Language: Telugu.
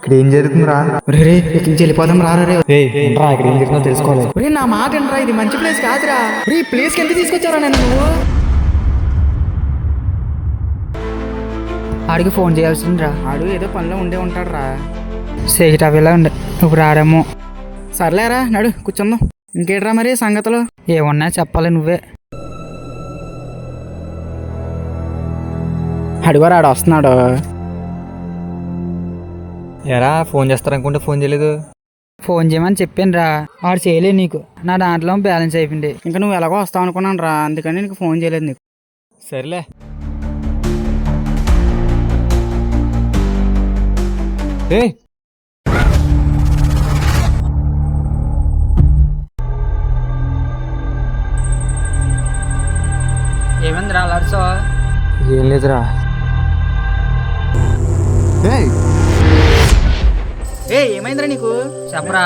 ఇక్కడ ఏం జరుగుతుందిరా? రే ఇక్కడి నుంచి వెళ్ళిపోదాం రారా రే. ఏంట్రా ఇక్కడ ఏం జరుగుతుందో తెలుసుకోవాలి. రే నా మాట ఏంట్రా, ఇది మంచి ప్లేస్ కాదురా. రే ఈ ప్లేస్కి ఎందుకు తీసుకొచ్చారా నేను? నువ్వు ఆడికి ఫోన్ చేయాల్సిందిరా. ఆడు ఏదో పనిలో ఉండే ఉంటాడు రా. సేహిట్ అవిలా ఉండే, ఇప్పుడు ఆడేమో. సర్లేరా నడు కూర్చుందాం. ఇంకేట్రా మరి సంగతులు? ఏమన్నా చెప్పాలి నువ్వే. అడిగారు ఆడు వస్తున్నాడు. ఎరా ఫోన్ చేస్తారనుకుంటే ఫోన్ చేయలేదు. ఫోన్ చేయమని చెప్పాను రా, వాడు చేయలేదు నీకు. నా దాంట్లో బ్యాలెన్స్ అయిపోయింది. ఇంకా నువ్వు ఎలాగో వస్తావు అనుకున్నాను రా, అందుకని నీకు ఫోన్ చేయలేదు నీకు. సరేలే. ఏమైందిరా లర్సో? ఏం లేదురా. ఏ ఏమైందిరా నీకు? చెప్పరా.